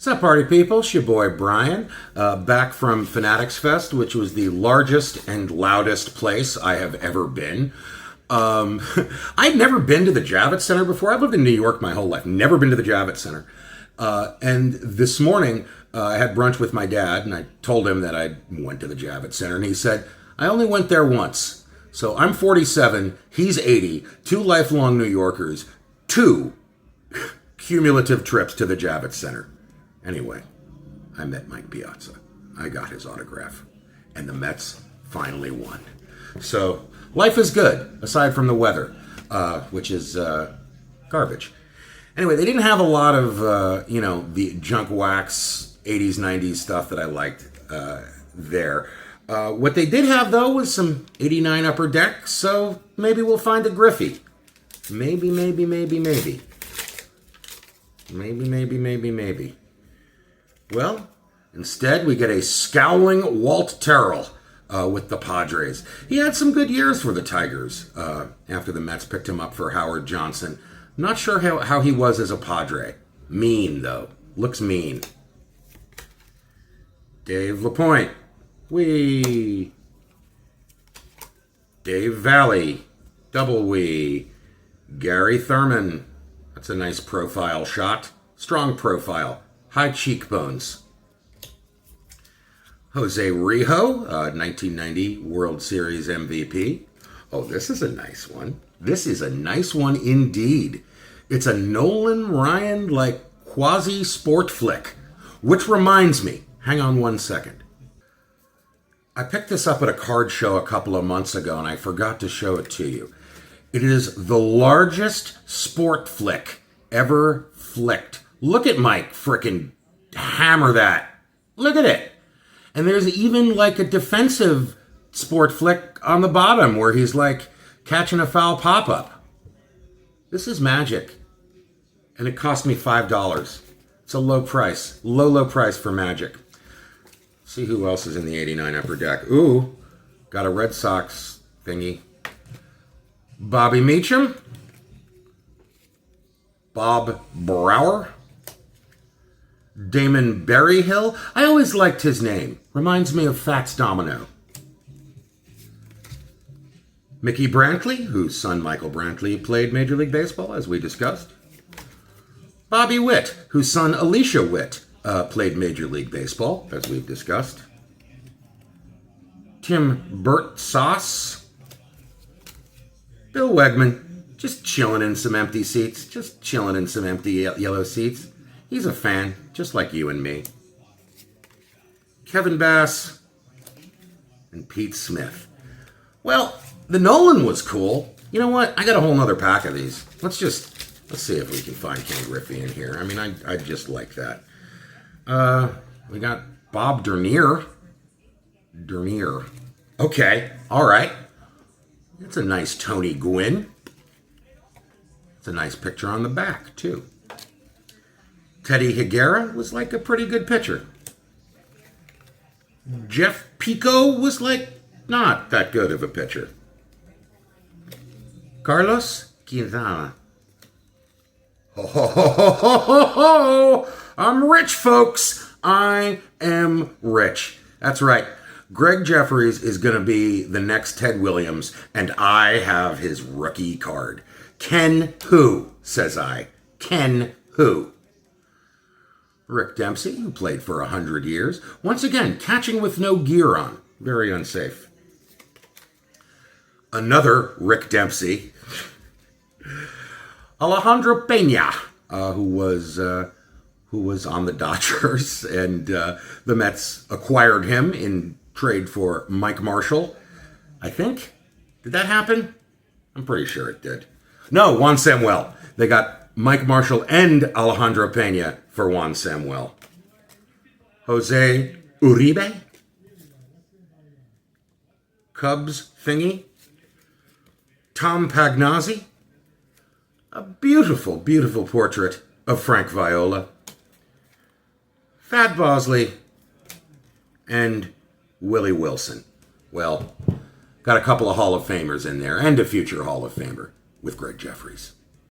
What's up, party people? It's your boy Brian, back from Fanatics Fest, which was the largest and loudest place I have ever been. I'd never been to the Javits Center before. I've lived in New York my whole life, never been to the Javits Center. And this morning, I had brunch with my dad, and I told him that I went to the Javits Center, and he said, I only went there once. So I'm 47, he's 80, two lifelong New Yorkers, two cumulative trips to the Javits Center. Anyway, I met Mike Piazza. I got his autograph. And the Mets finally won. So, life is good, aside from the weather, which is garbage. Anyway, they didn't have a lot of, the junk wax 80s, 90s stuff that I liked there. What they did have, though, was some 89 Upper Deck, so maybe we'll find a Griffey. Maybe. Well, instead we get a scowling Walt Terrell with the Padres. He had some good years for the Tigers after the Mets picked him up for Howard Johnson. Not sure how he was as a Padre. Mean, though. Looks mean. Dave LaPointe. Wee. Dave Valley. Double wee. Gary Thurman. That's a nice profile shot. Strong profile. High cheekbones. Jose Rijo, 1990 World Series MVP. Oh, this is a nice one. This is a nice one indeed. It's a Nolan Ryan quasi Sportflic, which reminds me, hang on one second. I picked this up at a card show a couple of months ago and I forgot to show it to you. It is the largest Sportflic ever flicked. Look at Mike frickin' hammer that. Look at it. And there's even a defensive Sportflic on the bottom where he's catching a foul pop-up. This is magic. And it cost me $5. It's a low price. Low price for magic. See who else is in the 89 Upper Deck. Ooh, got a Red Sox thingy. Bobby Meacham. Bob Brower. Damon Berryhill. I always liked his name. Reminds me of Fats Domino. Mickey Brantley, whose son Michael Brantley played Major League Baseball, as we discussed. Bobby Witt, whose son Alicia Witt played Major League Baseball, as we've discussed. Tim Burt Sauce. Bill Wegman, just chilling in some empty seats. Just chilling in some empty yellow seats. He's a fan, just like you and me. Kevin Bass and Pete Smith. Well, the Nolan was cool. You know what? I got a whole nother pack of these. Let's see if we can find Ken Griffey in here. I mean, I just like that. We got Bob Dernier. Okay, all right. That's a nice Tony Gwynn. It's a nice picture on the back, too. Teddy Higuera was a pretty good pitcher. Jeff Pico was not that good of a pitcher. Carlos Quintana. Ho. I'm rich, folks. I am rich. That's right. Greg Jeffries is going to be the next Ted Williams, and I have his rookie card. Ken who, says I. Ken who? Rick Dempsey, who played for 100 years. Once again, catching with no gear on. Very unsafe. Another Rick Dempsey. Alejandro Pena, who was on the Dodgers, and the Mets acquired him in trade for Mike Marshall. I think. Did that happen? I'm pretty sure it did. No, Juan Samuel. They got Mike Marshall and Alejandro Pena for Juan Samuel. Jose Uribe. Cubs thingy. Tom Pagnazzi. A beautiful, beautiful portrait of Frank Viola. Thad Bosley. And Willie Wilson. Well, got a couple of Hall of Famers in there and a future Hall of Famer with Greg Jeffries.